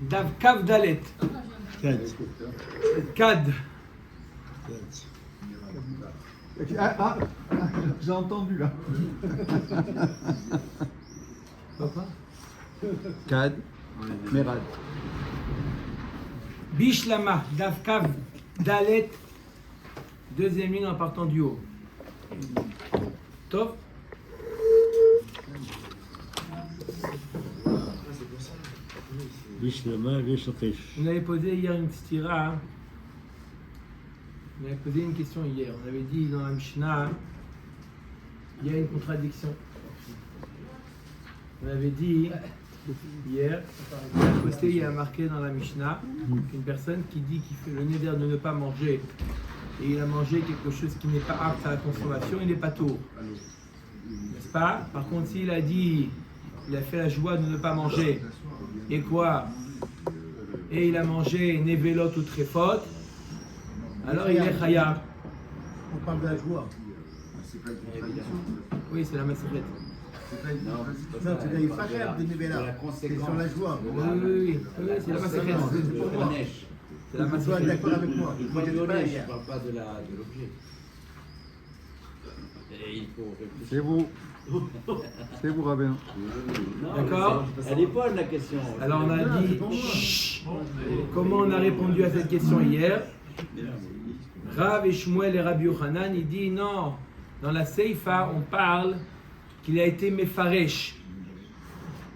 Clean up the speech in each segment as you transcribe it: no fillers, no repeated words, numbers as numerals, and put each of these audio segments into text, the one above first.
Dav Kav Dalet. Kad. J'ai entendu là. Papa. Kad, Merad. Bishlama. Dav Kav Dalet. Deuxième ligne en partant du haut. Top. On avait posé hier une stira. On avait posé une question hier. On avait dit dans la Mishnah, il y a une contradiction. On avait dit hier, à côté il y a marqué dans la Mishnah qu'une personne qui dit qu'il fait le neder de ne pas manger et il a mangé quelque chose qui n'est pas apte à la consommation, il n'est pas tour. N'est-ce pas? Par contre, s'il a dit, il a fait la joie de ne pas manger, et quoi? Et il a mangé nevelot ou trefot, alors il est chayab. On parle de la joie. Oui, c'est la maserette. Non, tu n'as pas faire de Nevela. C'est sur la joie. Oui, c'est la maserette. C'est la Tu dois être maserette. d'accord avec moi. Il faut du honnête, je ne parle pas de l'objet. Et il faut réfléchir. C'est vous. C'est vous, Rabin. Non, D'accord. Elle est bonne la question. Alors on a dit, chut, comment on a répondu à cette question hier? Rav et Shmuel et Rabbi Yochanan, il dit non, dans la Seifa, on parle qu'il a été Mefaresh.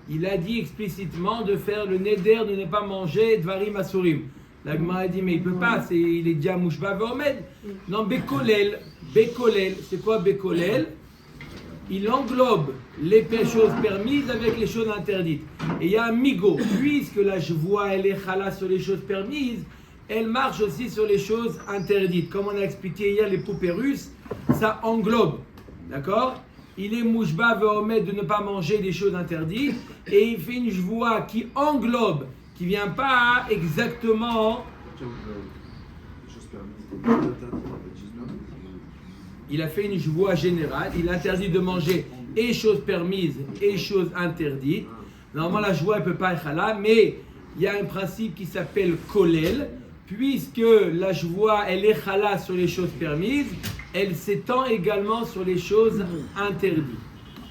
Il a dit explicitement de faire le neder, de ne pas manger Dvarim Asurim. La Gemara a dit, mais il ne peut pas, il est déjà Mouchba Veomed. Non, Bekolel. Bekolel, c'est quoi Bekolel? Il englobe les choses permises avec les choses interdites. Et il y a un migo, puisque la joie, elle est chala sur les choses permises, elle marche aussi sur les choses interdites. Comme on a expliqué hier, les poupées russes, ça englobe. D'accord? Il est mouchba veomed de ne pas manger des choses interdites, et il fait une joie qui englobe, qui ne vient pas exactement. Il a fait une joie générale, il interdit de manger et choses permises et choses interdites. Normalement, la joie ne peut pas être là, mais il y a un principe qui s'appelle kolel, puisque la joie, elle est chala sur les choses permises, elle s'étend également sur les choses interdites.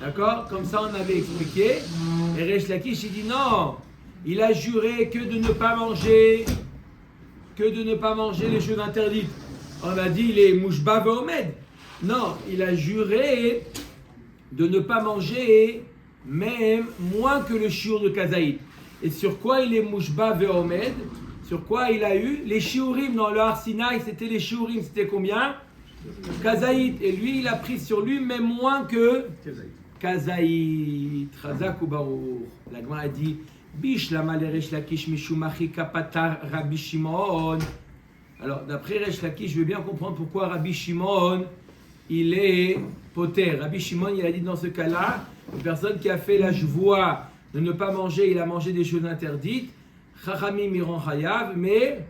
D'accord? Comme ça, on avait expliqué. Et Resh Lakish, il dit non, il a juré que de ne pas manger les choses interdites. On a dit, il est mouchba veomed. Non, il a juré de ne pas manger même moins que le shiur de Kazaït. Et sur quoi il est mouchba veomed? Sur quoi il a eu? Les shiurim dans le Har Sinaï, c'était les shiurim, c'était combien? Kazaït. Et lui, il a pris sur lui même moins que Kazaït. Chazak ou Baruch. La Gemara a dit, Bish lama le Resh Lakish mishum achi kapatar Rabbi Shimon. Alors, d'après Resh Lakish, je veux bien comprendre pourquoi Rabbi Shimon il est poter. Rabbi Shimon, il a dit dans ce cas-là, une personne qui a fait la joie de ne pas manger, il a mangé des choses interdites, Chachamim y rend chayav, mais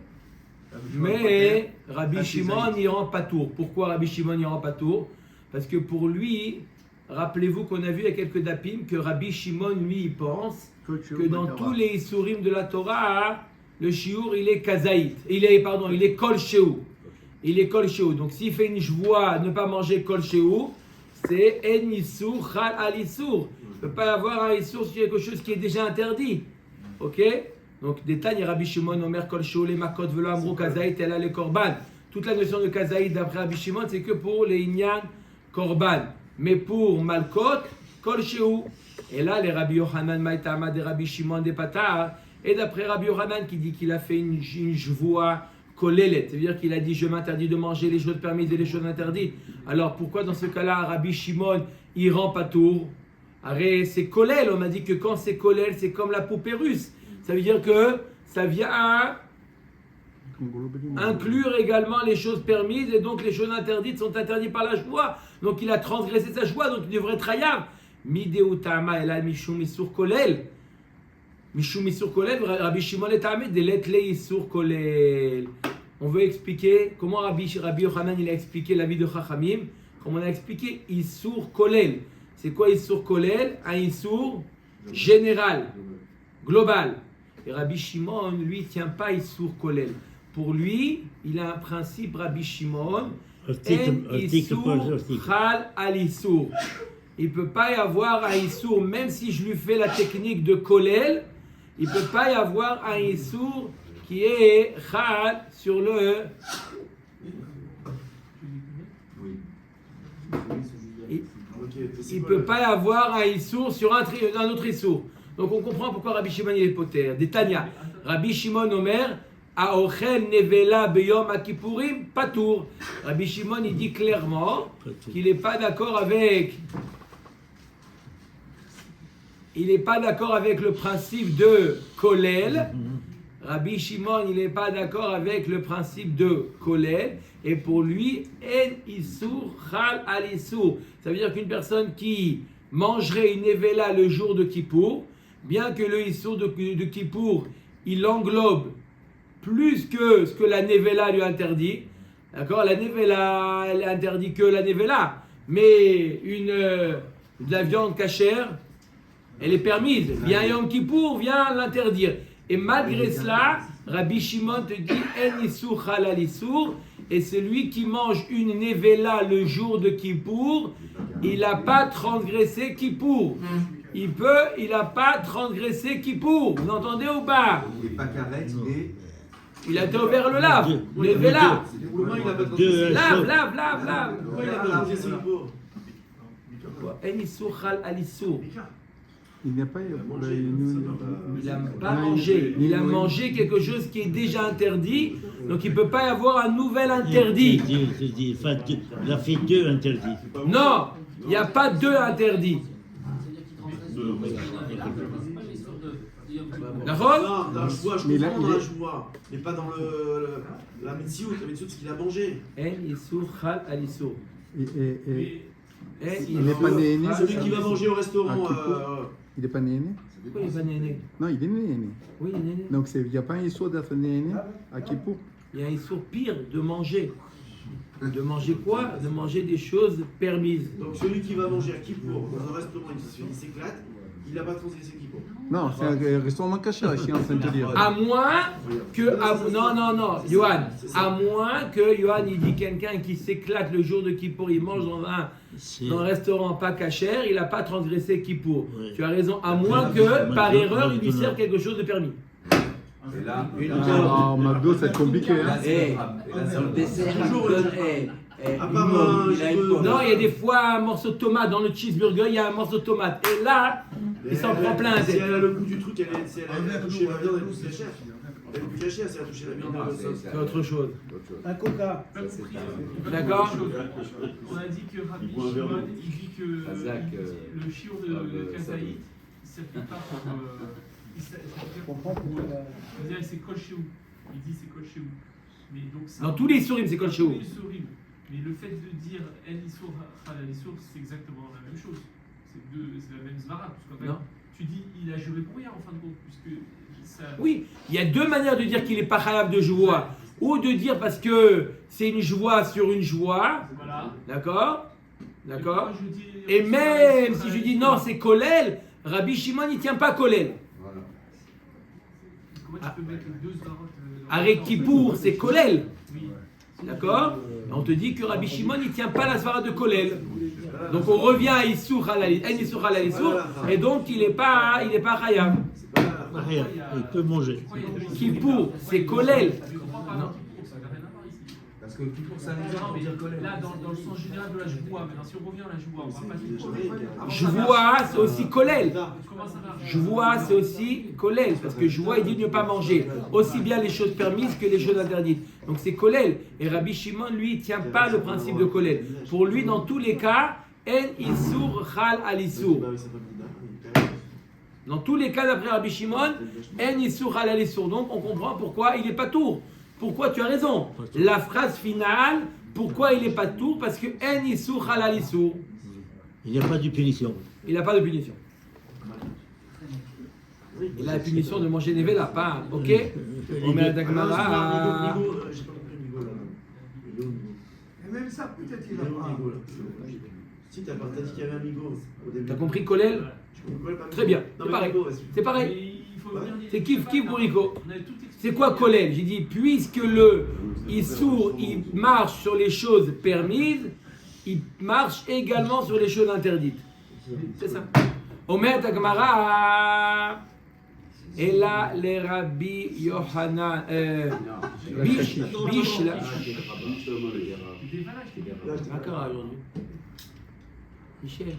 Rabbi Shimon y rend patour. Pourquoi Rabbi Shimon y rend patour? Parce que pour lui, rappelez-vous qu'on a vu il y a quelques dapim que Rabbi Shimon, lui, il pense que dans tous les isurim de la Torah, le shiur, il est kazaït. Il est kol shehu. Il est kol shehu. Donc s'il fait une joie ne pas manger kol shehu, c'est en isur chal al isur. Il ne peut pas avoir un isur sur quelque chose qui est déjà interdit. Ok? Donc détail, Rabbi Shimon omer kol shehu les makot velo amro kazaït elle a les korban. Toute la notion de kazaït d'après Rabbi Shimon, c'est que pour les inyan korban. Mais pour malkot, kol shehu. Et là, les Rabbi Yochanan maïtama des Rabbi Shimon des patar. Et d'après Rabbi Yochanan qui dit qu'il a fait une joie kolelet, c'est-à-dire qu'il a dit je m'interdis de manger les choses permises et les choses interdites. Alors pourquoi dans ce cas-là Rabbi Shimon il rend patour? Arrête, c'est kolel, on a dit que quand c'est kolel c'est comme la poupée russe. Ça veut dire que ça vient inclure également les choses permises et donc les choses interdites sont interdites par la joie. Donc il a transgressé sa joie, donc il devrait être hayav. Midéutama et la mishum isur kolel. Mishum Isur Kolel, Rabbi Shimon est amé de l'etle Isur Kolel. On veut expliquer comment Rabbi Yochanan il a expliqué la vie de Chachamim, comme on a expliqué Isur Kolel. C'est quoi Isur Kolel? Un Isur général, global. Et Rabbi Shimon, lui, il ne tient pas Issour Kolel. Pour lui, il a un principe, Rabbi Shimon, En Issour Chal al Issour. Il ne peut pas y avoir un Issour, même si je lui fais la technique de Kolel, il ne peut pas y avoir un Issour qui est Chal sur le... Il ne peut pas y avoir un Issour sur un autre Issour. Donc on comprend pourquoi Rabbi Shimon il est poter. Des Tanya. Rabbi Shimon Omer, Aochel Nevela Beyom Akipurim Patour. Rabbi Shimon il dit clairement qu'il n'est pas d'accord avec. Il n'est pas d'accord avec le principe de Kolel. Rabbi Shimon, il n'est pas d'accord avec le principe de Kolel. Et pour lui, En Issour Chal al Issour. Ça veut dire qu'une personne qui mangerait une Nevela le jour de Kippour, bien que le Issour de Kippour, il englobe plus que ce que la Nevela lui interdit. D'accord? La Nevela, elle interdit que la Nevela. Mais de la viande cachère, elle est permise. Bien Yom Kippour vient l'interdire. Et malgré cela, Rabbi Shimon te dit En Issour Chal al Issour. Et celui qui mange une Nevela le jour de Kippour, il n'a pas transgressé Kippour. Il n'a pas transgressé Kippour. Vous entendez ou pas? Il n'est pas carré, il a été ouvert le lave. Nevela. Lave. Pourquoi il a pas mangé Kippour? En Issour Chal al Issour. Il n'a pas Il n'a pas mangé. Il a mangé quelque chose qui est déjà interdit. Donc il ne peut pas y avoir un nouvel interdit. Il a fait 2 interdits. Non, il n'y a pas 2 interdits. D'accord? Non, dans la joie, je comprends dans la joie, mais pas dans la mitziout. La mitziout, c'est qu'il a mangé. En Issour Chal al Issour. Il n'est pas né. Celui qui va manger au restaurant. Il n'est pas né. Pourquoi il n'est pas né? Non, il est né. Oui, il est né. Donc il n'y a pas un Issour d'être né à Kippour. Il y a un Issour pire de manger. De manger quoi? De manger des choses permises. Donc celui qui va manger à Kippour dans un restaurant il s'éclate, il n'a pas transgressé Kippour. Non, c'est un restaurant caché, je suis en train de te dire. À moins que... Non, Yohan. À moins que Yohan, il dit quelqu'un qui s'éclate le jour de Kippour, il mange dans un restaurant pas cachère, il n'a pas transgressé Kippour. Oui. Tu as raison. À moins que, par erreur, il lui sert quelque chose de permis. Et là, Ah, McDo, c'est compliqué. Hein. Sur le dessert, à part Non, il y a des fois un morceau de tomate dans le cheeseburger, il y a un morceau de tomate. Et là, il s'en prend plein. Si elle a le goût du truc, si elle a touché la viande, elle coûte cher. Elle coûte très cher si elle a touché la viande. C'est autre chose. Un coca. D'accord? On a dit que Rabbi Shimon, il dit que le shiur de Kazaït, il s'applique pas pour. C'est kol chez vous. Il dit c'est kol chez vous. Mais donc ça. Dans tous les sourim, c'est kol chez vous. Mais le fait de dire El Issour Chal al Issour, c'est exactement la même chose. C'est la même svara. Non. Tu dis il a juré pour rien en fin de compte, puisque ça. Oui, il y a 2 manières de dire qu'il n'est pas halal de joie. Ou de dire parce que c'est une joie sur une joie. Voilà. D'accord? D'accord? Et, moi, je dis, Et même si je dis non, c'est kolel, Rabbi Shimon il ne tient pas kolel. Comment tu peux mettre les 2 svarot Avec Kippour, c'est kolel. Oui. D'accord? Et on te dit que Rabbi Shimon il ne tient pas la svara de kolel. Donc on revient à Issour halal, et donc il n'est pas chayab. Rien, il peut manger. Kippour, c'est kolel. Non. Parce que Kippour, ça veut dire Non, pour mais dire colère. là, dans le sens général de la joie, maintenant si on revient à la joie, on parle pas de Kippour. Joie, c'est aussi kolel. Comment ça marche? Joie, c'est aussi kolel, parce que joie, il dit de ne pas manger aussi bien les choses permises que les choses interdites. Donc c'est kolel. Et Rabbi Shimon, lui, il ne tient pas le principe de kolel. Pour lui, dans tous les cas, en issour chal al issour. Dans tous les cas, d'après Rabbi Shimon, en issour chal al issour. Donc on comprend pourquoi il n'est pas tour. Pourquoi tu as raison? La phrase finale, pourquoi il n'est pas tour? Parce que en issour chal al issour. Il n'y a pas de punition. Il n'a pas de punition. Il a la punition de manger des vélas, pas. Ok? On met la Dagmara. J'ai pas compris Migo là. Et même ça, peut-être qu'il a pas. Si, t'as dit qu'il y avait un Migo au début. T'as compris Kolel? Très bien, c'est pareil. C'est pareil. Mais il faut C'est kiff pour Nico. On avait tout expliqué. C'est quoi kolel? J'ai dit, puisque le Issour, il marche sur les choses permises, il marche également sur les choses interdites. C'est ça. Omer Tagmara. Et là, les Rabbi Yohanan, Bish, là. D'accord, aujourd'hui. Michel.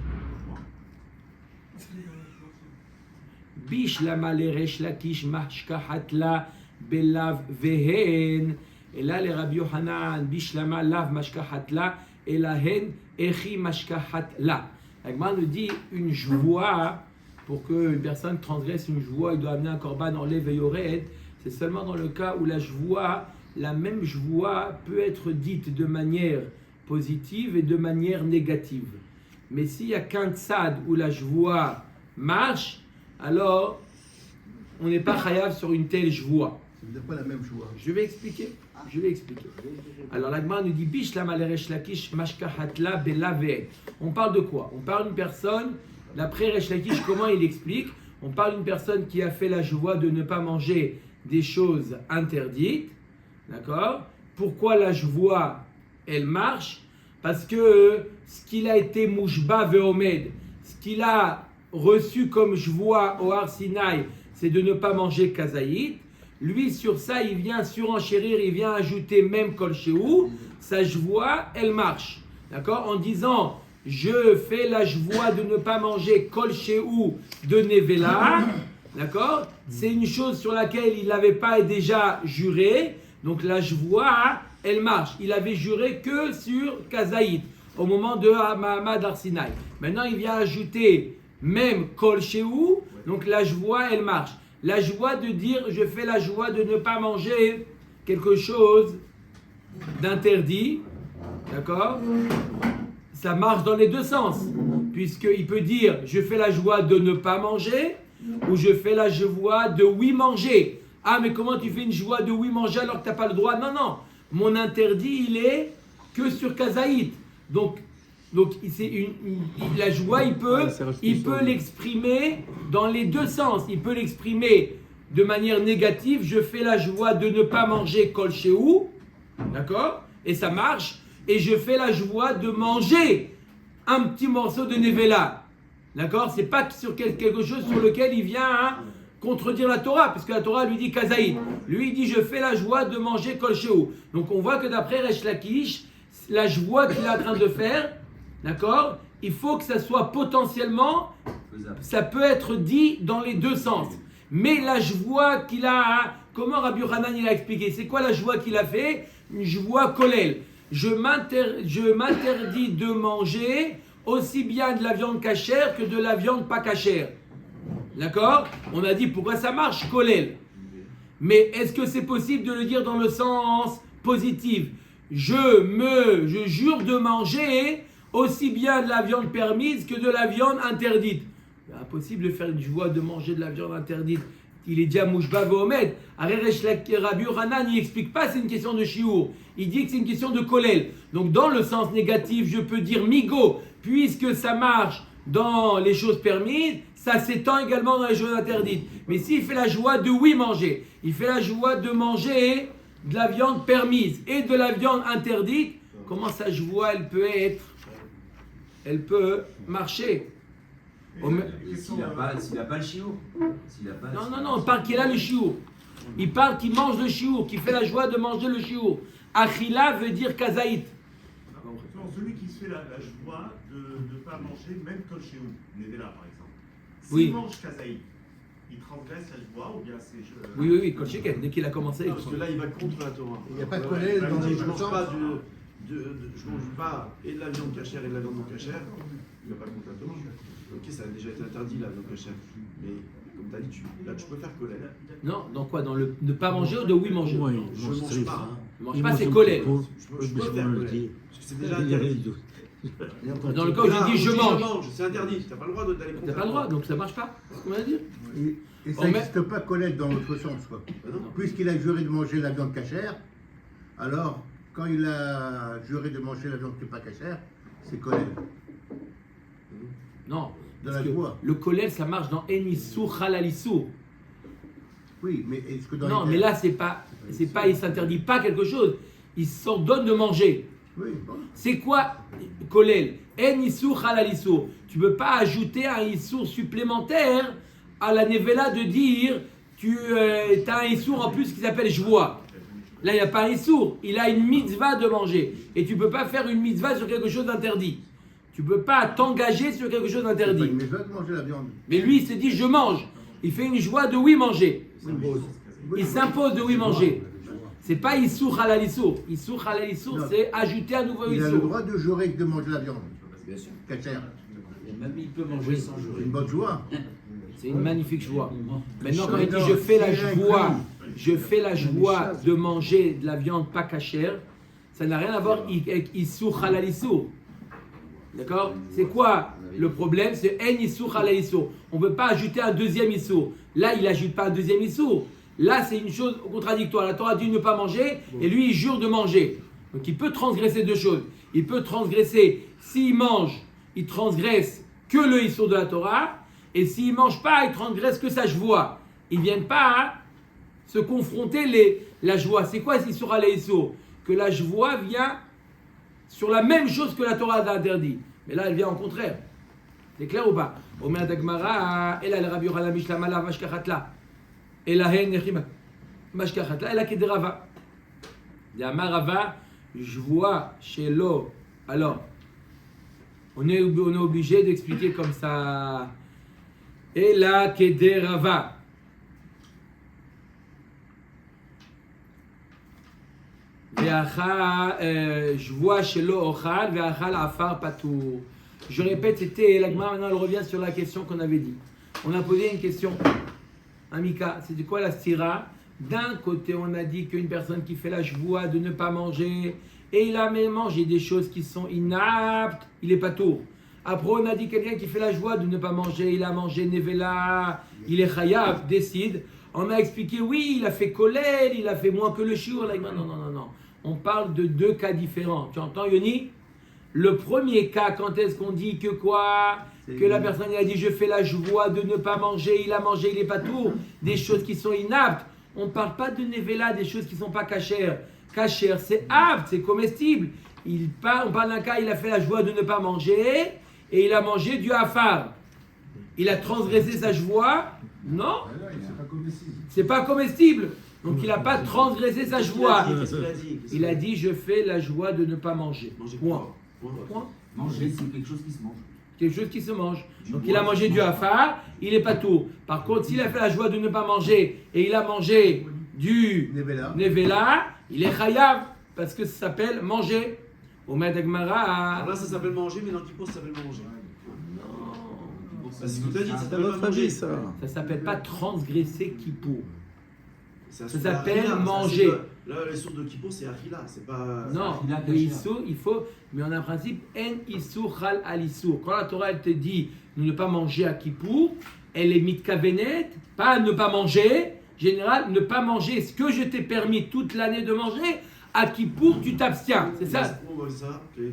Bish la maleresh la kish mashkahatla belav vehen. Et là, les Rabbi Yohanan, Bish la malav mashkahatla et la hen echi mashkahatla. L'Agma nous dit une joie. Pour qu'une personne transgresse une joie, il doit amener un korban en lève et yored. C'est seulement dans le cas où la joie, la même joie peut être dite de manière positive et de manière négative. Mais s'il n'y a qu'un tzad où la joie marche, alors on n'est pas chayav sur une telle joie. Ce n'est pas la même joie. Je vais expliquer. Alors l'Agma nous dit Bish la maleresh lakish mashkahatla belave. On parle de quoi? On parle d'une personne. D'après Resh Lakish, comment il explique? On parle d'une personne qui a fait la joie de ne pas manger des choses interdites. D'accord? Pourquoi la joie, elle marche? Parce que ce qu'il a été mouchba veomed, ce qu'il a reçu comme joie au Har Sinaï, c'est de ne pas manger kazaït. Lui, sur ça, il vient surenchérir, il vient ajouter même kol shehu. Sa joie, elle marche. D'accord? En disant... Je fais la joie de ne pas manger kol shehu de Nevela, d'accord? C'est une chose sur laquelle il n'avait pas déjà juré, donc la joie, elle marche. Il avait juré que sur Kazaït, au moment de Mahamad Arsinaï. Maintenant, il vient ajouter même kol shehu, donc la joie, elle marche. La joie de dire, je fais la joie de ne pas manger quelque chose d'interdit, d'accord? Ça marche dans les deux sens, puisqu'il peut dire je fais la joie de ne pas manger ou je fais la joie de oui manger. Ah, mais comment tu fais une joie de oui manger alors que tu n'as pas le droit? Non, non, mon interdit il est que sur Kazaït. Donc la joie il peut l'exprimer dans les deux sens. Il peut l'exprimer de manière négative, je fais la joie de ne pas manger kol shehu, d'accord? Et ça marche. Et je fais la joie de manger un petit morceau de Nevela. D'accord? C'est pas sur quelque chose sur lequel il vient contredire la Torah, parce que la Torah lui dit Kazaït. Lui, il dit je fais la joie de manger kol shehu. Donc on voit que d'après Resh Lakish, la joie qu'il est en train de faire, d'accord? Il faut que ça soit potentiellement, ça peut être dit dans les deux sens. Mais la joie qu'il a, comment Rabbi Yochanan il a expliqué? C'est quoi la joie qu'il a fait? Une joie kolel. Je m'interdis de manger aussi bien de la viande cachère que de la viande pas cachère. D'accord? On a dit pourquoi ça marche, kolel. Mais est-ce que c'est possible de le dire dans le sens positif? Je jure de manger aussi bien de la viande permise que de la viande interdite. C'est impossible de faire une joie de manger de la viande interdite. Il est déjà mouchba veomed. Rabbi Yochanan, il n'explique pas c'est une question de shiur. Il dit que c'est une question de kolel. Donc dans le sens négatif, je peux dire migo, puisque ça marche dans les choses permises, ça s'étend également dans les choses interdites. Mais s'il fait la joie de oui manger, il fait la joie de manger de la viande permise et de la viande interdite, comment sa joie elle peut marcher? S'il n'a pas le chiot. Non, on parle qu'il a le chiot. Il parle qu'il mange le chiot, qu'il fait la joie de manger le chiot. Achila veut dire kazaït. Non, celui qui se fait la joie de ne pas manger même kol shehu, Nevela par exemple. S'il mange kazaït, il transgresse la joie ou bien c'est... Oui, kol sheken, dès qu'il a commencé. Parce que là, il va contre la Torah. Il n'y a pas de kolel dans les je mange pas je mange pas et de la viande cachère et de la viande non cachère. Il ne va pas contre la Torah. Ok, ça a déjà été interdit la viande cachère. Mais comme tu as dit, là tu peux faire kolel. Non, dans quoi? Dans le ne pas manger ou de oui manger? Je ne mange pas. Ne mange pas, c'est kolel. Je peux faire kolel. Parce que c'est déjà interdit. Dans le cas où j'ai dit je mange. C'est interdit. Tu n'as pas le droit d'aller contre. Tu n'as pas le droit, donc ça ne marche pas. C'est ce qu'on vient de dire. Et ça n'existe pas kolel dans l'autre sens, quoi. Puisqu'il a juré de manger la viande cachère, alors quand il a juré de manger la viande qui n'est pas cachère, c'est kolel. Non. De la joie. Le kolel, ça marche dans Enissour Halalissour. Oui, mais est-ce que dans Non, les mais là, c'est pas, il s'interdit pas quelque chose. Il s'ordonne de manger. Oui, bon. C'est quoi, Kolel? En issour halal issour. Tu ne peux pas ajouter un issour supplémentaire à la nevela de dire tu as un issour en plus qui s'appelle joie. Là, il n'y a pas un issour. Il a une mitzvah de manger. Et tu ne peux pas faire une mitzvah sur quelque chose d'interdit. Tu ne peux pas t'engager sur quelque chose d'interdit. Mais je vais manger la viande. Mais lui, il s'est dit je mange. Il fait une joie de oui manger. Il s'impose de oui manger. C'est pas issour halal issour. Issour halal issour, c'est ajouter un nouveau Il a le issour. droit de jurer de manger la viande. Bien sûr. Cachère. Même il peut manger sans C'est jurer. une bonne joie. C'est une magnifique joie. Maintenant, quand il dit je fais la joie de manger de la viande pas cachère, ça n'a rien à voir avec issour halal issour. D'accord? C'est quoi le problème? C'est en issour halal issour. On ne peut pas ajouter un deuxième issour. Là, il n'ajoute pas un deuxième issour. Là, c'est une chose contradictoire. La Torah dit ne pas manger et lui, il jure de manger. Donc, il peut transgresser deux choses. Il peut transgresser, s'il mange, il transgresse que le issour de la Torah. Et s'il ne mange pas, il transgresse que sa joie. Ils ne viennent pas se confronter la joie. C'est quoi issour halal issour? Que la joie vient sur la même chose que la Torah a interdit. Mais là, elle vient en contraire. C'est clair ou pas? Omer Dagmara, elle a le Rabbi Yochanan Mishlama la Mashkachatla. Elle a hen Mashkachatla, elle a Kederava. Rava, je vois chez l'eau. Alors, on est obligé d'expliquer comme ça. Elle a Kederava. Je vois chez l'Ochal, Ve'achal Afar Patour. Je répète, c'était la Gemara, maintenant elle revient sur la question qu'on avait dit. On a posé une question, Amika, c'était quoi la stira? D'un côté, on a dit qu'une personne qui fait la joie de ne pas manger, et il a même mangé des choses qui sont inaptes, il est patour. Après, on a dit quelqu'un qui fait la joie de ne pas manger, il a mangé nevela, il est chayav, décide. On a expliqué, oui, il a fait kolel, il a fait moins que le shiur. Non. On parle de deux cas différents. Tu entends, Yoni? Le premier cas, quand est-ce qu'on dit que quoi? Que la personne il a dit, je fais la joie de ne pas manger, il a mangé, il est pas tour, des choses qui sont inaptes. On ne parle pas de nevela, des choses qui ne sont pas cachères. Cachère, c'est apte, c'est comestible. On parle d'un cas, il a fait la joie de ne pas manger, et il a mangé du hafar. Il a transgressé sa joie? Non. C'est pas comestible. Donc il n'a pas transgressé sa joie. Il a dit je fais la joie de ne pas manger. Point. Manger, c'est quelque chose qui se mange. Quelque chose qui se mange. Donc il a mangé du hafar, il n'est pas tout. Par contre, s'il a fait la joie de ne pas manger et il a mangé du nevela, il est chayav parce que ça s'appelle manger. Au Medagmara. Là, ça s'appelle manger, mais dans Kippour, ça s'appelle manger. Non. C'est ce que tu as dit, ça s'appelle pas avis, manger. ça. Ça s'appelle pas transgresser Kippour. Ça s'appelle manger. Là, les sources de Kippour, c'est Achila, c'est pas. Non, il faut, mais on a un principe en issour chal al issour. Quand la Torah elle te dit ne pas manger à Kippour, elle est mitkavenet, pas ne pas manger. Général, ne pas manger ce que je t'ai permis toute l'année de manger. À Kippour, tu t'abstiens. C'est ça.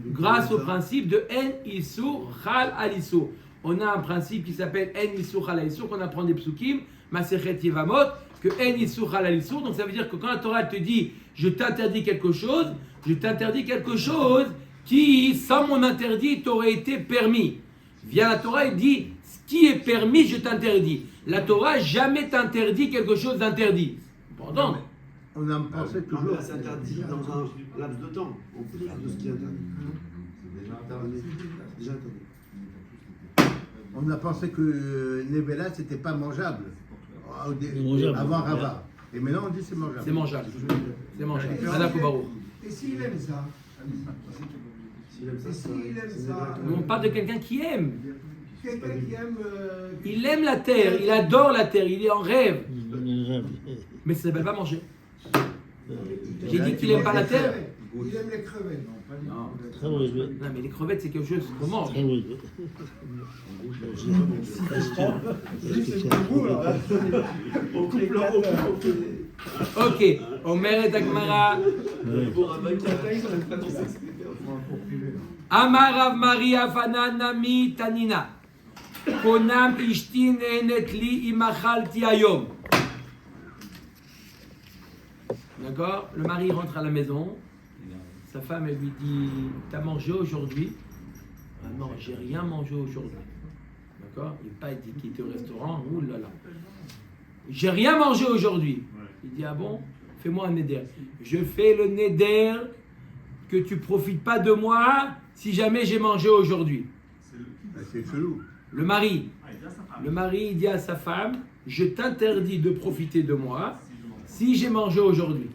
Grâce au principe de en issour chal al issour. On a un principe qui s'appelle en issour chal al issour qu'on apprend des psukim, Masechet Yevamot, que en issour chal al issour. Donc ça veut dire que quand la Torah te dit je t'interdis quelque chose qui, sans mon interdit, t'aurait été permis. Vient la Torah et dit ce qui est permis, je t'interdis. La Torah jamais t'interdit quelque chose d'interdit. Pourtant, on a pensé toujours. C'est interdit dans un laps de temps, en plus de ce qui est interdit. C'est déjà interdit. On a pensé que Nevela, c'était pas mangeable. Avant Rava. Et maintenant, on dit c'est mangeable. c'est mangeable. C'est mangeable. Madame Koubarou. Et s'il aime ça? S'il aime ça, Et s'il aime ça? On parle de quelqu'un qui aime. Quelqu'un qui aime. Il aime la terre, il adore la terre, il est en rêve. Mais ça ne s'appelle pas manger. J'ai dit qu'il n'aime pas la terre. Il aime les crevettes. Non, mais les crevettes, c'est quelque chose qu'on mange. Ok, Omer et Agmara. Amarav Maria Fananami Tanina. Konam ishti nenet li imachalti ayom. D'accord? Le mari rentre à la maison. Sa femme, elle lui dit, t'as mangé aujourd'hui? Ah non, j'ai rien mangé aujourd'hui. D'accord? Il n'est pas dit qu'il était au restaurant. Ouh là là. J'ai rien mangé aujourd'hui. Il dit, ah bon? Fais-moi un neder. Je fais le neder que tu profites pas de moi si jamais j'ai mangé aujourd'hui. C'est chelou. Le mari. Le mari, il dit à sa femme, je t'interdis de profiter de moi si j'ai mangé aujourd'hui.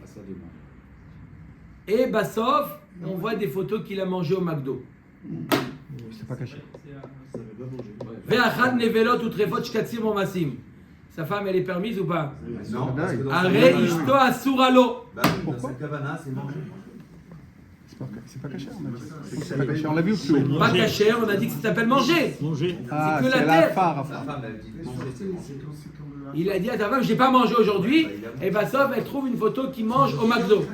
Et Bassov, on voit des photos qu'il a mangé au McDo. C'est pas caché. Ve'achad nevelot utrefot shkatzim omasim. Sa femme, elle est permise ou pas? Non. Are ishto asuralo. Pourquoi? Sa kavana, c'est manger. C'est pas caché, on a dit. C'est pas caché, on l'a vu ou plus? Pas caché, on a dit que ça s'appelle manger. Manger. Ah, que la c'est la tête. phare. Sa femme, elle dit manger, c'est manger. Il a dit à ta femme, j'ai pas mangé aujourd'hui. Et Bassov, elle trouve une photo qui mange au McDo.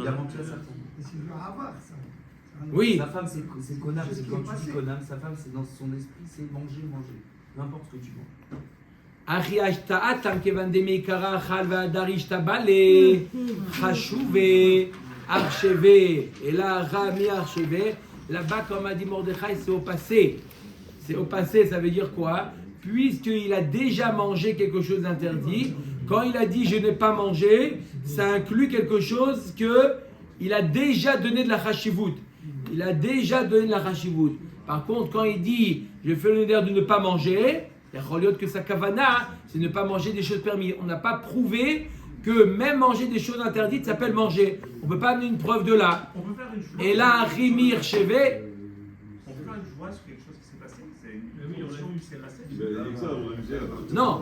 Il a menti à sa femme. C'est le Havard, ça. Oui. Sa femme, c'est Konam. C'est quand tu dis Konam, sa femme, c'est dans son esprit, c'est manger, manger. N'importe ce que tu manges. Achi ashtaat kevan demeikara achal ve'adar ishtabale chashuve archeve et là rami archeve. Là-bas, comme a dit Mordechai, c'est au passé. C'est au passé, ça veut dire quoi? Puisqu'il a déjà mangé quelque chose d'interdit, quand il a dit je n'ai pas mangé, ça inclut quelque chose que il a déjà donné de la chashivut. Il a déjà donné de la chashivut. Par contre, quand il dit je fais le neder de ne pas manger, il y a que sa kavana, c'est ne pas manger des choses permises. On n'a pas prouvé que même manger des choses interdites s'appelle manger. On ne peut pas amener une preuve de là. On peut faire une joie. Et là, rimir chevet. On peut faire une joie sur quelque chose qui s'est passé. C'est une émotion qui s'est passée. Non,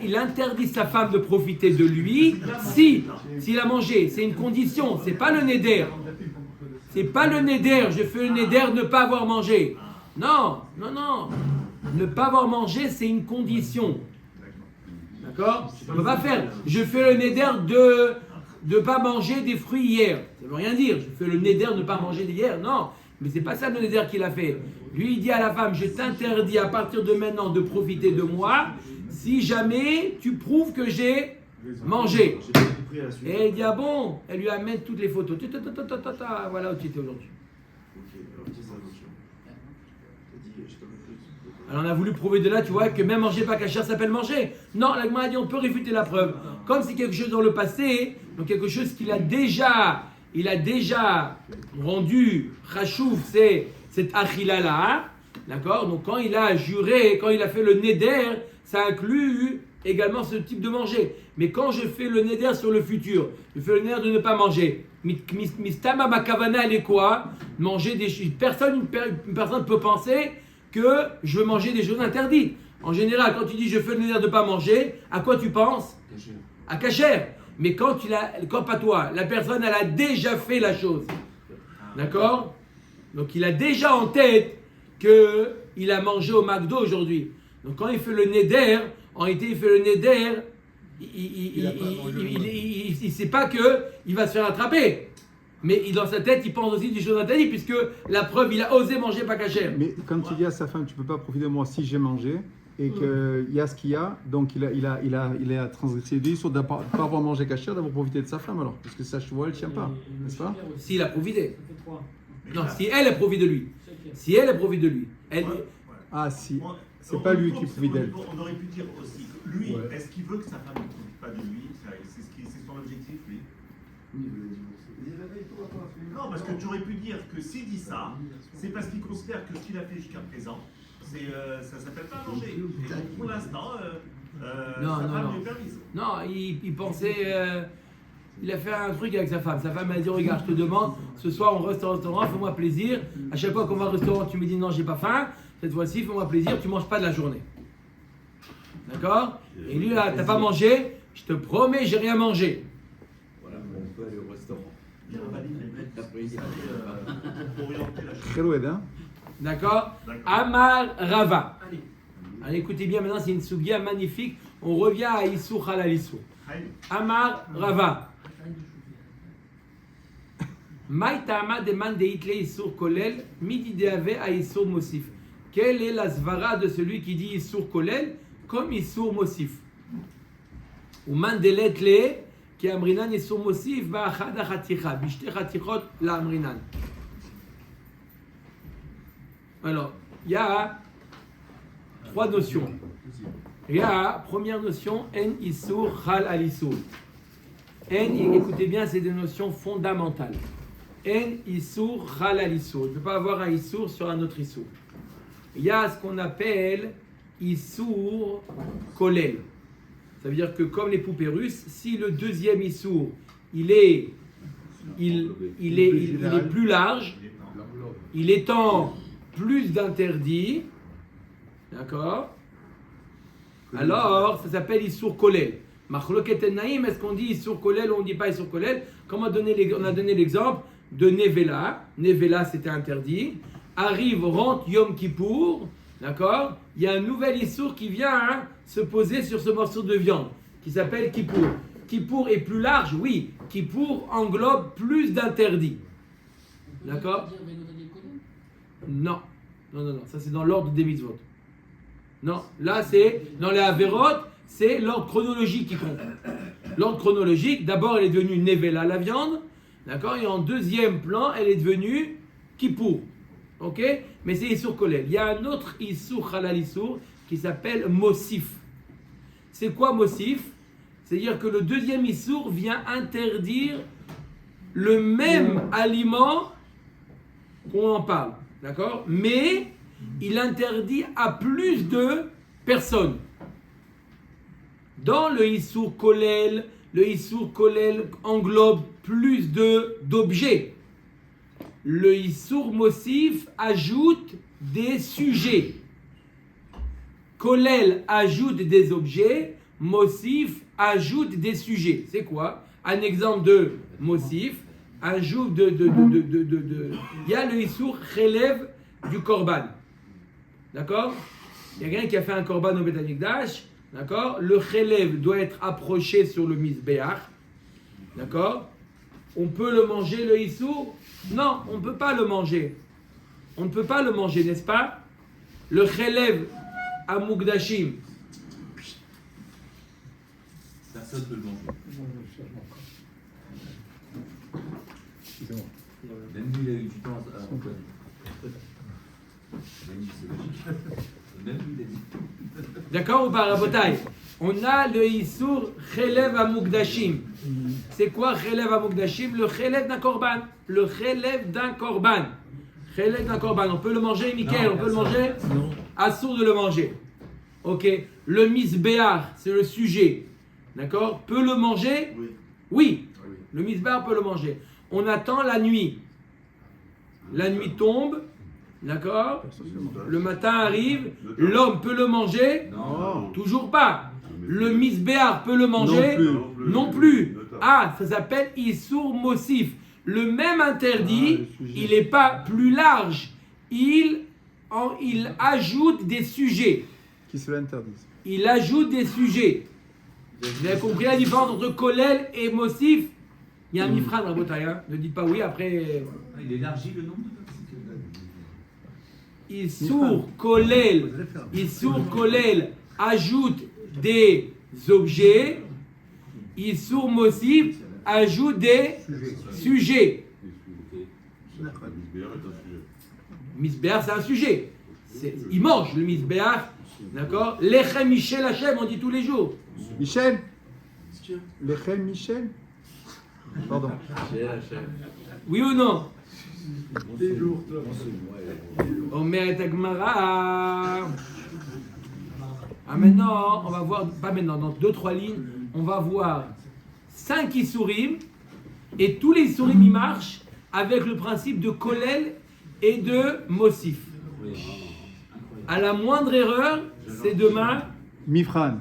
il interdit sa femme de profiter de lui s'il a mangé. C'est une condition, c'est pas le neder. C'est pas le neder, je fais le neder ne pas avoir mangé. Non. Ne pas avoir mangé, c'est une condition. D'accord? On ne peut pas faire. Je fais le neder de ne pas manger des fruits hier. Ça ne veut rien dire. Je fais le neder de ne pas manger d'hier. Non. Mais c'est pas ça le neder qu'il a fait. Lui, il dit à la femme, je t'interdis à partir de maintenant de profiter de moi si jamais tu prouves que j'ai mangé. Et il dit, ah bon? Elle lui amène toutes les photos. Voilà où tu étais aujourd'hui. Alors on a voulu prouver de là, tu vois, que même manger pas caché s'appelle manger. Non, la Gemara a dit on peut réfuter la preuve. Comme c'est quelque chose dans le passé, donc quelque chose qu'il a déjà, rendu chashouf, c'est cette achila-là, d'accord? Donc quand il a juré, quand il a fait le neder, ça inclut également ce type de manger. Mais quand je fais le neder sur le futur, je fais le neder de ne pas manger. Mistama makavana, elle est quoi? Manger des choses. Une personne peut penser que je veux manger des choses interdites. En général, quand tu dis je fais le neder de ne pas manger, à quoi tu penses? À kasher. Mais quand pas toi, la personne elle a déjà fait la chose. D'accord? Donc il a déjà en tête qu'il a mangé au McDo aujourd'hui. Donc quand il fait le neder, en réalité il fait le neder, il sait pas qu'il va se faire attraper. Mais dans sa tête, il pense aussi des choses interdites, puisque la preuve, il a osé manger pas cachère. Mais quand tu dis à sa femme, tu peux pas profiter de moi si j'ai mangé, et qu'il y a ce qu'il y a, donc il a transgressé des sur de ne pas avoir mangé cachère, d'avoir profité de sa femme alors, parce que ça, je vois, elle ne tient pas, n'est-ce pas? S'il a profité. Non, si elle a profité de lui. Si elle a profité de lui. Elle... Ah, si. C'est pas lui qui profite d'elle. On aurait pu dire aussi, lui, est-ce qu'il veut que sa femme ne profite pas de lui? C'est son objectif, lui. Non, parce que tu aurais pu dire que s'il dit ça, c'est parce qu'il considère que ce qu'il a fait jusqu'à présent, ça s'appelle pas manger. Et donc, pour l'instant, sa femme lui est permise. Non, il pensait... il a fait un truc avec sa femme. Sa femme m'a dit, regarde, je te demande, ce soir on reste au restaurant, fais-moi plaisir. À chaque fois qu'on va au restaurant, tu me dis non, j'ai pas faim. Cette fois-ci, fais-moi plaisir, tu manges pas de la journée. D'accord? Et lui, là, t'as pas mangé, je te promets, j'ai rien mangé. Voilà, on peut aller au restaurant. D'accord? Amar Rava. Allez, écoutez bien, maintenant c'est une sugia magnifique. On revient à Issour Halal Issour. Amar Rava. Maïtama demande de Hitle Issour Kolel, midi deave à Issour Mosif. Quelle est la svara de celui qui dit Issour Kolel comme Issour Mosif? Ou Mandeletle, כי אמרינן איסור מוסיף באחד החתיכה, בשתי חתיכות לאמרינן. Alors, il y a 3 notions. Il y a, première notion, en issour, chal al issour. En, écoutez bien, c'est des notions fondamentales. En issour, chal al issour. Il ne peut pas avoir un issour sur un autre issour. Il y a ce qu'on appelle issour kolel. Ça veut dire que comme les poupées russes, si le deuxième issour, il est plus large, il étend plus d'interdits, d'accord? Alors, ça s'appelle Issour Kolel. Machloket Naïm, est-ce qu'on dit Issour Kolel ou on ne dit pas Issour Kolel? Comme on a donné l'exemple de Nevela. Nevela, c'était interdit. Rentre Yom Kippour, d'accord? Il y a un nouvel Issour qui vient se poser sur ce morceau de viande, qui s'appelle Kippour. Kippour est plus large, oui. Kippour englobe plus d'interdits. D'accord? Non, ça c'est dans l'ordre des mitzvot. Non, là c'est dans les Averot, c'est l'ordre chronologique qui compte. L'ordre chronologique, d'abord elle est devenue Nevela, la viande, d'accord, et en deuxième plan elle est devenue Kippour, ok, mais c'est Issour Kolel. Il y a un autre Issour Halal Issour qui s'appelle Mosif. C'est quoi Mosif? C'est-à-dire que le deuxième Issour vient interdire le même aliment qu'on en parle. D'accord? Mais il interdit à plus de personnes. Dans le Issour Kolel, le Issour Kolel englobe plus d'objets. Le Issour Mosif ajoute des sujets. Kolel ajoute des objets, Mosif ajoute des sujets. C'est quoi? Un exemple de Mosif. Un jour il y a le Issour Chelev du Korban. D'accord? Il y a quelqu'un qui a fait un Korban au Beth Amikdash. D'accord? Le Chelev doit être approché sur le Mizbeach. D'accord? On peut le manger, le Issour? Non, on ne peut pas le manger. On ne peut pas le manger, n'est-ce pas? Le Chelev à Mukdashim. Personne ne peut le manger. Même lui, il a eu du temps à Même lui, il a dit. D'accord ou pas, Rabotai? On a le Issour Chelev à Mukdashim. C'est quoi Chelev à Mukdashim? Le Chelev d'un Korban. Le Chelev d'un Korban. Chelev d'un Korban. On peut le manger, Mickaël? On peut le manger? Non. Assour de le manger. Ok. Le Mizbeach, c'est le sujet. D'accord? Peut le manger? Oui. Le Mizbeach peut le manger. On attend la nuit. La nuit tombe, d'accord? Le matin arrive, l'homme peut le manger? Non. Toujours pas. Le Mizbeach peut le manger? Non plus. Ah, ça s'appelle Issour Mosif. Le même interdit, il n'est pas plus large. Il ajoute des sujets. Qui se l'interdisent. Il ajoute des sujets. Vous avez compris la différence entre Kolel et Mosif? Il y a un mifran, Rabotai, hein? Ne dites pas oui, après... Il élargit le nombre de Issour Kolel ajoute des objets. Issour Mosif ajoute des sujets. Misbeach, c'est un sujet. Il mange le Misbeach, d'accord? Lechem Michel Hachem, on dit tous les jours. Michel? Lechem Michel? Pardon. Oui ou non? Omer Tagmara. Ah, maintenant, on va voir, pas maintenant, dans 2-3 lignes, on va voir 5 Issourim, et tous les Issourim ils marchent avec le principe de Kolel et de Mosif. À la moindre erreur, c'est demain. Mifran.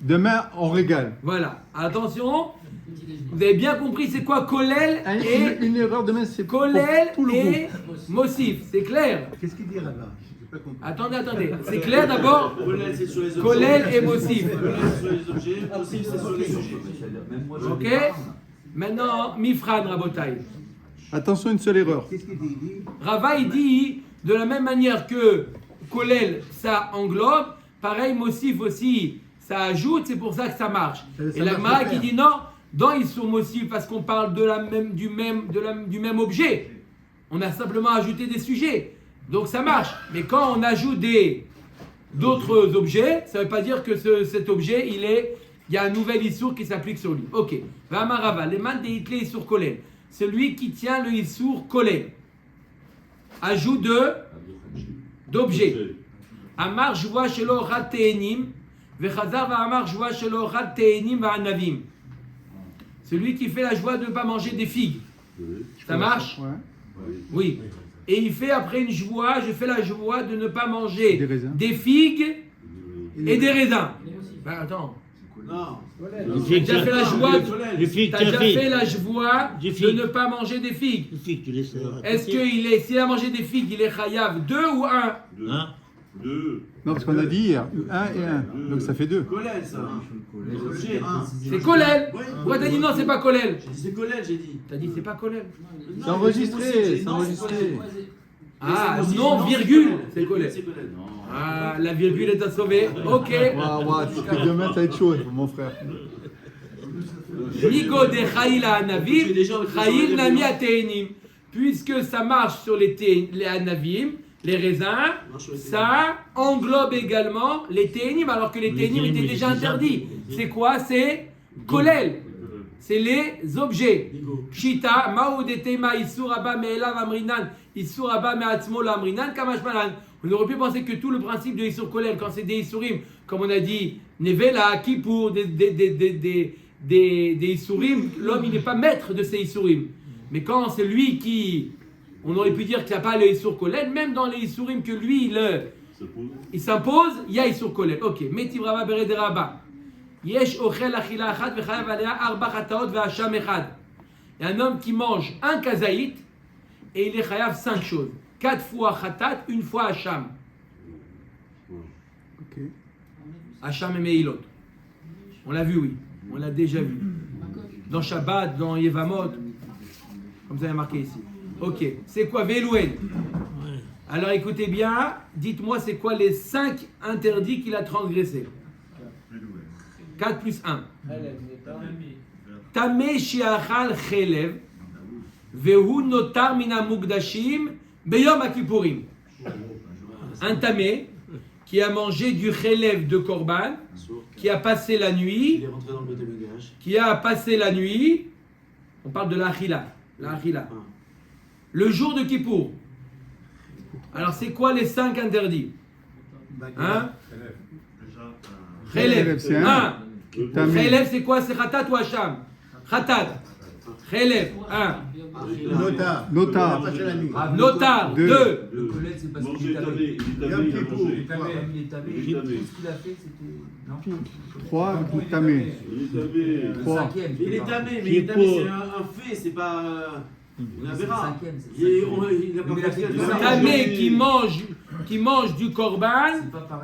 Demain, on régale. Voilà. Attention, vous avez bien compris c'est quoi Kolel et une erreur demain, c'est Kolel tout le et groupe. Mosif. C'est clair? Qu'est-ce qu'il dit là-bas? J'ai pas compris. Attendez. C'est clair d'abord? Kolel, c'est sur les objets. Kolel et Mosif. Kolel, c'est sur les objets. Mosif, c'est sur les sujets. Ok? Maintenant, Mifran Rabotai. Attention, une seule erreur. Qu'est-ce qu'il dit? Rava il dit de la même manière que Kolel ça englobe, pareil Mosif aussi ça ajoute, c'est pour ça que ça marche. Ça Et la marche Gemara de qui pair. dit non, dans Issour Mossif, parce qu'on parle du même objet, on a simplement ajouté des sujets. Donc ça marche. Mais quand on ajoute d'autres objets, ça ne veut pas dire que cet objet, il y a un nouvel Issour qui s'applique sur lui. Ok. Vamarava, les man de Hitlé Issour Kolel. Celui qui tient le Issour Kolel. Ajout d'objets. Amar Joua Shelo Rat Te'enim. Vechazar va Amar Joua Shelo Rat Te'enim va Anavim. Celui qui fait la joie de ne pas manger des figues. Ça marche? Oui. Et il fait après une joie, je fais la joie de ne pas manger des figues et des raisins. Ben attends. Non. Tu as déjà fait la joie de ne pas manger des figues. Est-ce que s'il a mangé des figues, il est chayav 2 ou 1? 2. Non, parce qu'on a dit hier, 1 et 1. Donc ça fait 2. Kolel, ça. C'est Kolel. Pourquoi t'as dit non, c'est pas Kolel? J'ai dit c'est Kolel, j'ai dit. T'as dit c'est pas Kolel. C'est enregistré, c'est enregistré. Ah, non, virgule, c'est Kolel. Ah, la virgule est à sauver. Ok. Waouh, tu fais 2 mètres, ça va être chaud, mon frère. Nigo de Chaïl à Anavim, Chaïl Nami à Te'enim. Puisque ça marche sur les Anavim, les raisins, ça englobe également les Te'enim, alors que les Te'enim étaient déjà interdits. C'est quoi? C'est Kolel. C'est les objets. Shita, Maoudetema, Issuraba, Me'elav Amrinan, Issuraba, Me'atzmo, Amrinan, Kamashmalan. On aurait pu penser que tout le principe de Issur Kolel, quand c'est des Issurim, comme on a dit, Nevela, Kippour, des Issurim, l'homme il n'est pas maître de ces Issurim. Mais quand c'est lui qui, on aurait pu dire qu'il n'y a pas le Issur Kolel, même dans les Issurim que lui il s'impose, il y a Issur Kolel. Ok, Metiv Rabba Bered Rabba. Yesh ochel achila achad vechayav alea arba chataot ve'asham echad. Il y a un homme qui mange un kazaït et il est chayav 5 choses. 4 fois chatat, 1 fois hacham. Ok. Hacham et meilot. On l'a vu, oui. On l'a déjà vu. Dans Shabbat, dans Yevamot. Comme ça, il y a marqué ici. Ok. C'est quoi Velouen? Alors écoutez bien. Dites-moi, c'est quoi les 5 interdits qu'il a transgressés? 4 plus 1. Tameh shiachal chelev vehu notar mina mukdashim beyom akipurim. Un tamé qui a mangé du chelev de korban, qui a passé la nuit, on parle de l'achila, le jour de Kippour. Alors c'est quoi les 5 interdits? Hein? Chelev, c'est 1. Chelev, c'est quoi? C'est Khatat ou Hacham? Khatat. Chelev, 1. Notar. 2. Le collègue, c'est parce qu'il est tamé. Il est tamé. Tout ce qu'il a fait, c'était. Non 3, tamé. 3. Il est tamé, mais il est tamé, c'est un fait, c'est pas. On verra. Il a pas fait Tamé qui mange du korban,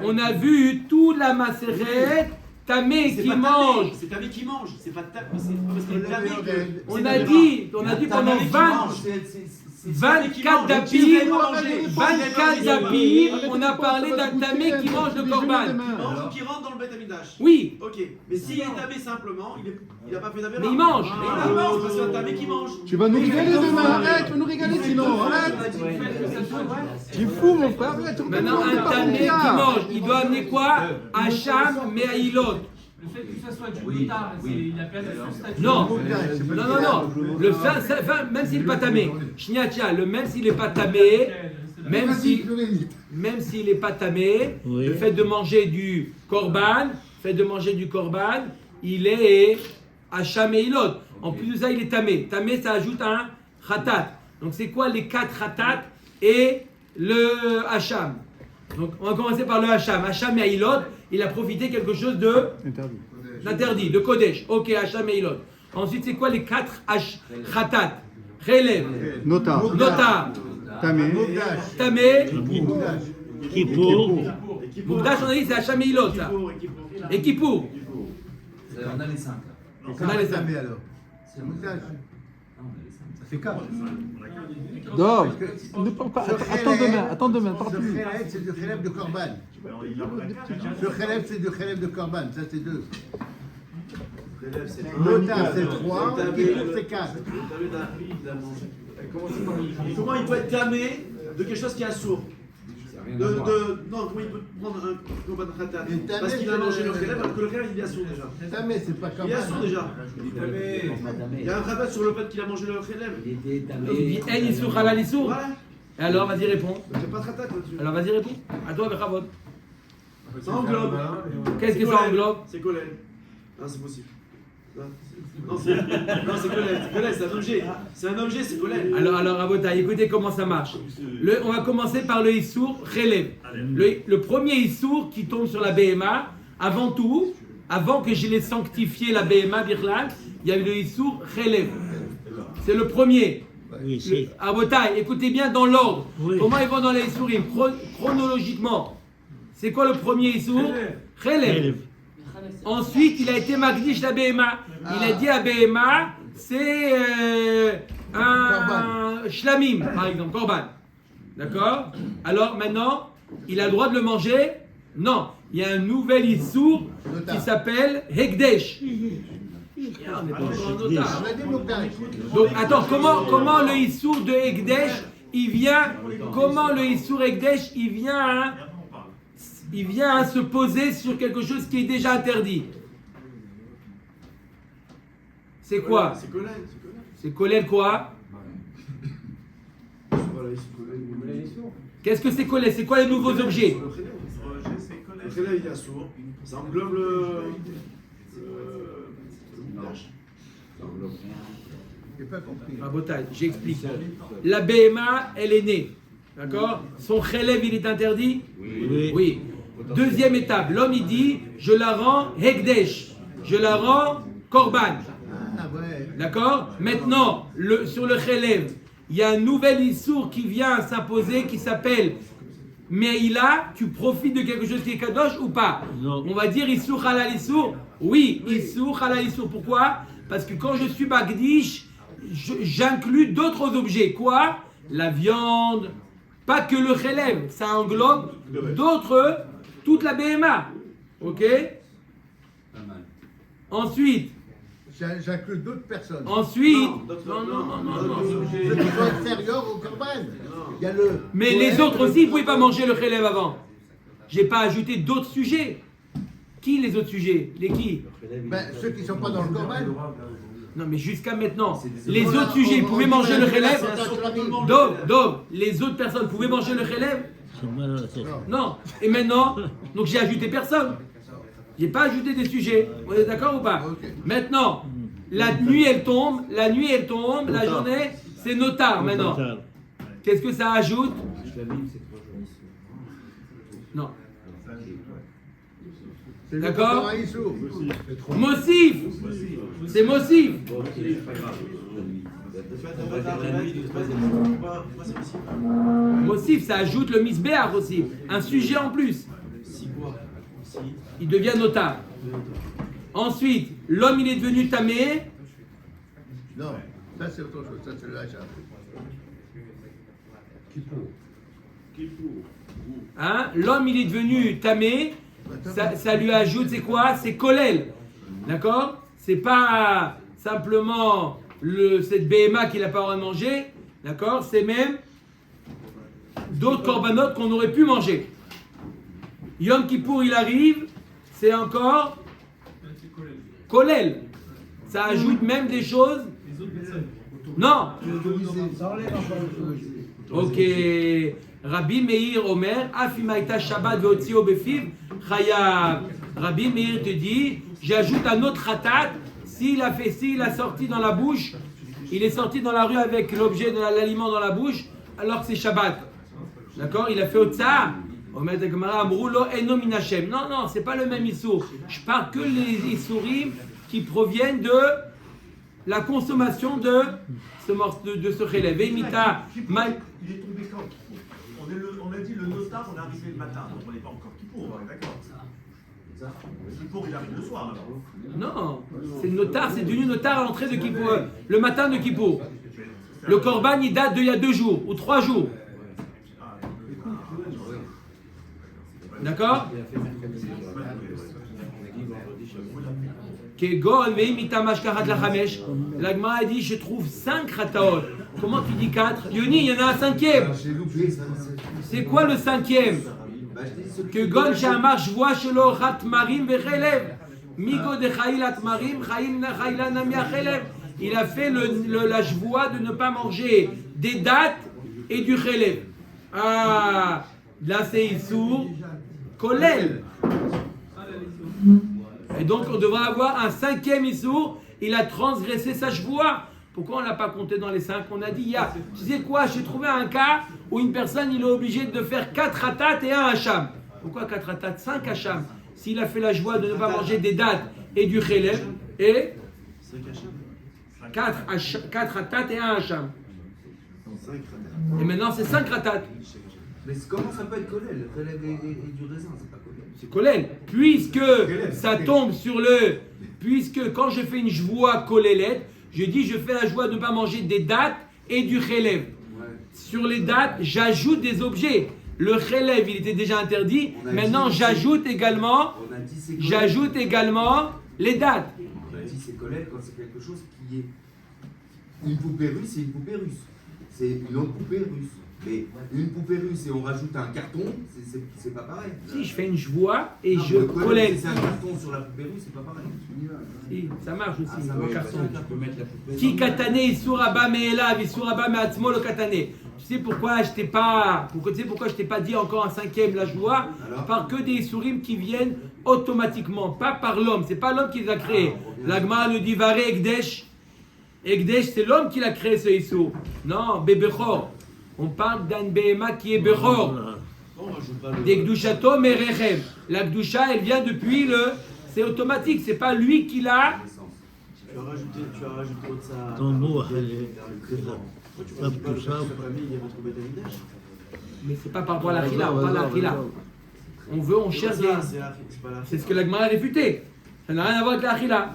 on a vu toute la macérette. Tamé qui mange. C'est tamé qui mange. C'est pas tamé. Parce qu'il est tamé. On a dit pendant 24 dapim, on a parlé d'un tamé qui mange le korban. Qui rentre dans le Beth Amidash. Oui. Ok. Mais s'il est tamé simplement, il n'a pas fait d'avéra. Mais il mange. Il mange parce que c'est un tamé qui mange. Tu vas nous régaler demain, arrête, tu vas nous régaler sinon, arrête. Tu es fou mon frère, arrête. Maintenant, un tamé qui mange, il doit amener quoi? Hacham, Me'ailot. Le fait que ça soit du motard, il a perdu son statut. Non. Le fin, même s'il n'est pas tamé, même s'il n'est pas tamé, même s'il n'est pas tamé, le fait de manger du korban, il est hacham et ilot. En plus de ça, il est tamé. Tamé, ça ajoute un khatat. Donc c'est quoi les 4 khatat et le hacham? Donc on va commencer par le hacham. Hacham et ilot, il a profité quelque chose de d'interdit, de kodesh. Ok, hacham et ilot. Ensuite, c'est quoi les 4 khatat? Chelev, notar, tamé, Kippour. mukdash, on a dit c'est hacham et ilot ça. Et Kippour. On a les 5. On a les 5. alors. Ça fait 4. Dors, ne parle pas, attends demain, parle plus. C'est du chélève de korban. Le chélève, c'est du chélève de korban, ça c'est 2. Khelev, c'est 1. Notar, c'est 3. Kippour, c'est 4. Comment il peut être tamé de quelque chose qui est assourd? Non, comment il peut prendre un combat de khatat? Parce qu'il a mangé le khelev alors que le khelev il est assourd déjà. Tamé, c'est pas comme Il est ça. assourd déjà. Il y a un rabat sur le fait qu'il a mangé le khelev. Il dit El Issour Halal Issour. Voilà. Et alors, vas-y, réponds. J'ai pas de khatat là-dessus. Alors, vas-y, réponds. À toi, Bechavod. Ça englobe. Qu'est-ce que ça englobe? C'est Kolel. Ah, c'est possible. Non, c'est Kolel, c'est un objet. C'est un objet, c'est Kolel. Alors, Rabotai, écoutez comment ça marche. On va commencer par le Issour Khelev. Le premier Issour qui tombe sur la BMA, avant tout, avant que je l'ai sanctifié la BMA, Birlan, il y a eu le Issour Khelev. C'est le premier. Oui, c'est. Rabotai, écoutez bien dans l'ordre. Oui. Comment ils vont dans les Issourim chronologiquement. C'est quoi le premier Issour? Khelev. Ensuite, il a été Magdish la BMA. Il a dit à BMA, c'est un shlamim, par exemple, korban. D'accord? Alors maintenant, il a le droit de le manger? Non. Il y a un nouvel Issour qui s'appelle Hekdesh. On n'est pas encore en otage. On a dit Notar. Donc attends, comment le Issour de Hekdesh, il vient, comment le Issour Hekdesh, il vient à se poser sur quelque chose qui est déjà interdit. C'est quoi? C'est Kolel. C'est Kolel quoi? Qu'est-ce que c'est Kolel? C'est quoi les nouveaux objets? Le khelev il est assourd. Ça englobe le village. J'ai pas compris. Rabotai, j'explique. La BMA, elle est née. D'accord? Son Khelev, il est interdit? Oui. Deuxième étape, l'homme il dit, je la rends Hekdesh. Je la rends Korban. Ah ouais. D'accord? Maintenant, sur le Khelev, il y a un nouvel Issour qui vient s'imposer qui s'appelle Meïla. Tu profites de quelque chose qui est Kadosh ou pas? Non. On va dire Issour Halal Issour. Oui, Issour Halal Issour. Pourquoi? Parce que quand je suis Magdish, j'inclus d'autres objets. Quoi? La viande. Pas que le Khelev. Ça englobe d'autres, toute la BMA. Ok? Ensuite. J'inclus d'autres personnes. Ensuite. Non. Ceux qui sont extérieurs au Corban. Il y a le. Mais les autres aussi, ils ne pouvaient pas manger le Khelev avant. J'ai pas ajouté d'autres sujets. Qui les autres sujets? Les qui? Ben, ceux qui ne sont pas dans le Corban. Non, mais jusqu'à maintenant, les autres sujets, ils pouvaient manger le Khelev. Dov, les autres personnes pouvaient manger le Khelev? C'est mal à la tête. Non. Et maintenant, donc j'ai ajouté personne. J'ai pas ajouté des sujets. On est d'accord ou pas? Maintenant, la nuit elle tombe, la journée, c'est notar maintenant. Qu'est-ce que ça ajoute? Non. D'accord? Mossif. C'est Mossif. Mossif, ça ajoute le misbéach aussi. Un sujet en plus. Il devient notar. Ensuite, l'homme il est devenu tamé. Non, ça c'est autre chose, ça c'est le hacham. Hein? L'homme il est devenu tamé. Ça lui ajoute, c'est quoi? C'est kolel. D'accord? C'est pas simplement cette BMA qu'il n'a pas droit de manger. D'accord? C'est même d'autres corbanotes qu'on aurait pu manger. Yom Kippour il arrive, c'est encore kolel. Ça ajoute même des choses. Les autres personnes. Non. Ça enlève encore le chose. Ok. Rabbi Meir Omer, Afimaïta Shabbat Veotzio Befiv, Chayav. Rabbi Meir te dit, j'ajoute un autre ratat. S'il a sorti dans la bouche, il est sorti dans la rue avec l'objet de l'aliment dans la bouche, alors que c'est Shabbat. D'accord? Il a fait Otsa. Omer de Gemara, Amroulo Eno Minachem. Non, c'est pas le même Issour. Je parle que les Issourim qui proviennent de la consommation de ce Khelev. Vemita. Il est tombé quand? On a dit le notar, on est arrivé le matin, donc on n'est pas encore Kippour, on est d'accord. Kippour, il arrive le soir alors. Non, c'est notar, c'est devenu notar à l'entrée de Kippour, le matin de Kippour. Le Korban, il date d'il y a 2 jours ou 3 jours. D'accord? Kegon, veim itamash karat la chamesh. La Gemara a dit, je trouve 5 rataot. Comment tu dis 4? Yoni, il y en a un 5e. C'est quoi le 5e? Kegon, shamar shvoa shelo rat marim vechelev. Migo de chayilat marim, chayila namia chelev. Il a fait la shvoa de ne pas manger des dattes et du chelev. Ah, là c'est Issour Kolel. Et donc on devrait avoir un 5e Issour. Il a transgressé sa shvoa. Pourquoi on ne l'a pas compté dans les 5? On a dit, tu sais quoi, j'ai trouvé un cas où une personne il est obligé de faire 4 ratat et 1 hacham. Pourquoi 4 ratat? 5 hacham. S'il a fait la joie de ne pas manger des dattes et du chélèv, et 4 ratat et 1 hacham. Et maintenant c'est 5 ratat. Mais comment ça peut être collèle? Le chélèv et du raisin, c'est pas collèle. C'est collèle. Puisque ça tombe sur le... Puisque quand je fais une joie collélette, je dis je fais la joie de ne pas manger des dattes et du chélèv. Ouais. Sur les dattes, j'ajoute des objets. Le chélèv, il était déjà interdit. Maintenant, j'ajoute également les dattes. On a dit c'est collèle quand c'est quelque chose qui est une poupée russe, c'est une poupée russe. C'est une autre poupée russe. Mais une poupée russe et on rajoute un carton, c'est pas pareil. Si je fais une joie et je collèle. Si c'est un carton sur la poupée russe, c'est pas pareil. Si, ça marche aussi. Ça marche, carton. Tu peux mettre la poupée. Qui katane isuraba me'elav isuraba me'atzmo lo katane. Tu sais pourquoi je t'ai pas dit encore un 5e la joie? Par que des isurim qui viennent automatiquement, pas par l'homme. C'est pas l'homme qui les a créés. La Gemara nous dit vare ekdesh. Ekdesh, c'est l'homme qui l'a créé ce isur. Non, bebechor. On parle d'un Behema qui est Bechor. Des Gdushato Merechem. La Gdusha, elle vient depuis le. C'est automatique, c'est pas lui qui l'a. Tu as rajouté autre ça. Ton mot, Mais c'est pas par rapport à la Khila, pas la Khila. On cherche des. C'est ce que la Gemara a réfuté. Ça n'a rien à voir avec la Khila.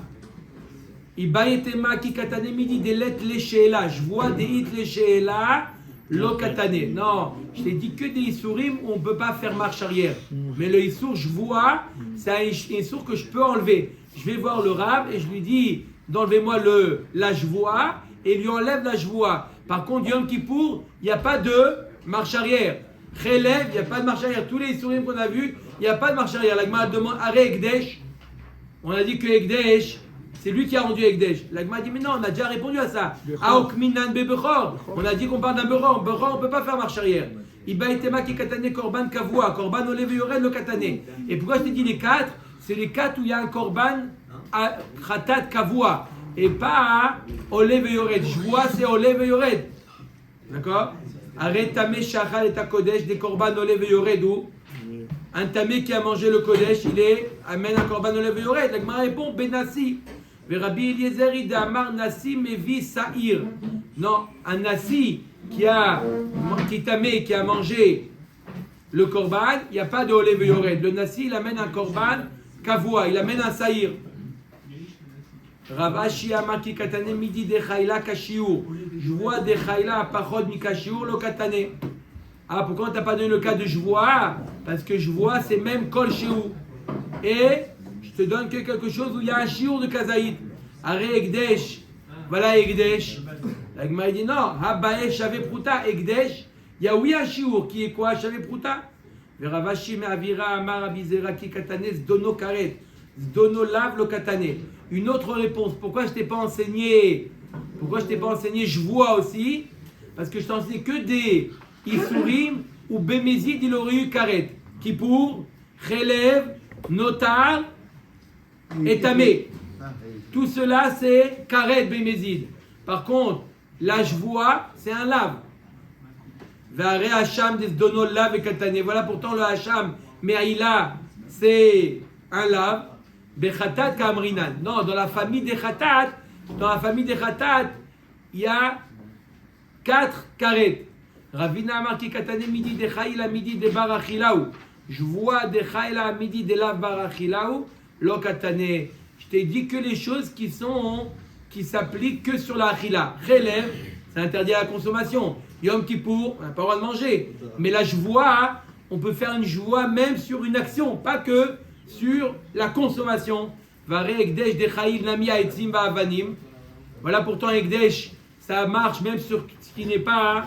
Ibayetema ki katane midi de let lesheela. Je vois des hit lesheela. Lokatane. Non, je t'ai dit que des Issourim où on ne peut pas faire marche arrière. Mais le Issour, je vois, c'est un Issour que je peux enlever. Je vais voir le Rav et je lui dis d'enlevez-moi la jvoie et il lui enlève la jvoie. Par contre, Yom Kippour, il n'y a pas de marche arrière. Chelev, il n'y a pas de marche arrière. Tous les Issourim qu'on a vus, il n'y a pas de marche arrière. La Gemara demande Are Ekdesh. On a dit que Ekdesh, c'est lui qui a rendu Ekdesh. La Gemara dit mais non, on a déjà répondu à ça. Aokminan bebechor. On a dit qu'on parle d'un bechor. Bechor, on ne peut pas faire marche arrière. Ibaitema ki katane korban kavua. Korban olev yored lo katane. Et pourquoi je t'ai dit les 4? C'est les 4 où il y a un korban khatat kavua. Et pas olev yored. Je vois c'est olev yored. D'accord? Arrête tamé shachal et ta kodesh des korban olev yored ou un tamé qui a mangé le kodesh, il amène un korban olev yored. La Gemara répond benassi. Rabbi Eliezer il amar nasi mevi sa'ir. Non, un nasi qui a mangé le korban, il n'y a pas de olev yored. Le nasi il amène un korban kavua, il amène un sa'ir. Rav Ashi amar ki katane midi de chayla kashiur. Je vois des chayla pachot mi kashiur lo katane. Ah, pourquoi tu n'as pas donné le cas de je vois? Parce que je vois c'est même kol shiur. Et je te donne que quelque chose où il y a un shiur de kazaït. Are Ekdesh. Voilà Ekdesh. La Gemara dit non. Habae Shave Pruta. Ekdesh. Il y a oui un shiur qui est quoi? Shave Pruta. Veravashi me avira amar abizera ki katane zdono karet. Zdono lav lo katane. Une autre réponse. Pourquoi je t'ai pas enseigné? Je vois aussi. Parce que je t'ai enseigné que des Isurim ou Bémézid il aurait eu karet. Kippour, Chelev, Notar et Tamé. Tout cela c'est karet Bémézid. Par contre, la jvoa c'est un lave. Vare Hacham des dono lave et katane. Voilà pourtant le Hacham, mais Aïla c'est un lave. Bechatat kamrinan. Non, dans la famille des Khatat, il y a 4 karet. Ravina Amar ki katane midi de Chaïla midi de Barachilaou. Je vois de Chaïla midi de la Barachilaou. Lo katane. Je t'ai dit que les choses qui s'appliquent que sur la Achila. Chelev, c'est interdit à la consommation. Yom Kippour, on n'a pas le droit de manger. Mais la joie, on peut faire une joie même sur une action, pas que sur la consommation. Vare Ekdesh Dechaïl Nami Haetzim Va'avanim. Voilà pourtant Ekdesh, ça marche même sur ce qui n'est pas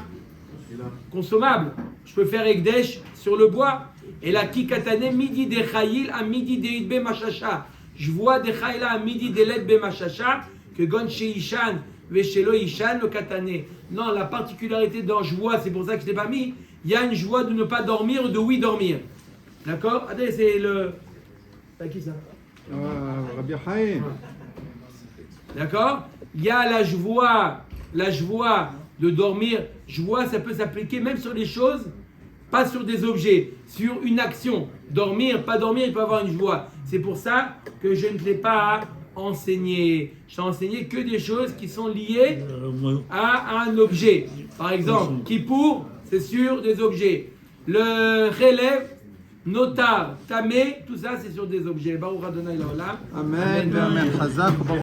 consommable. Je peux faire Ekdesh sur le bois. Et la Kikatane Midi Dechaïl à Midi Deid Be Mashasha. Je vois Dechaïla à Midi Delet Be Mashasha que Gon Sheishan Veshelo Ishan le Katane. Non, la particularité dans joie, c'est pour ça que je ne l'ai pas mis. Il y a une joie de ne pas dormir ou de oui dormir. D'accord? Attendez, c'est le. C'est qui ça? Rabbi Chaim. D'accord? Il y a la joie de dormir. Joie, ça peut s'appliquer même sur des choses, pas sur des objets, sur une action. Dormir, pas dormir, il peut avoir une joie. C'est pour ça que je ne l'ai pas enseigné. Je t'ai enseigné que des choses qui sont liées à un objet. Par exemple, Kippour, c'est sur des objets. Le Chelev, Notar, Tamé, tout ça c'est sur des objets. Baruch Adonai L'Olam. Amen. Amen. Chazak.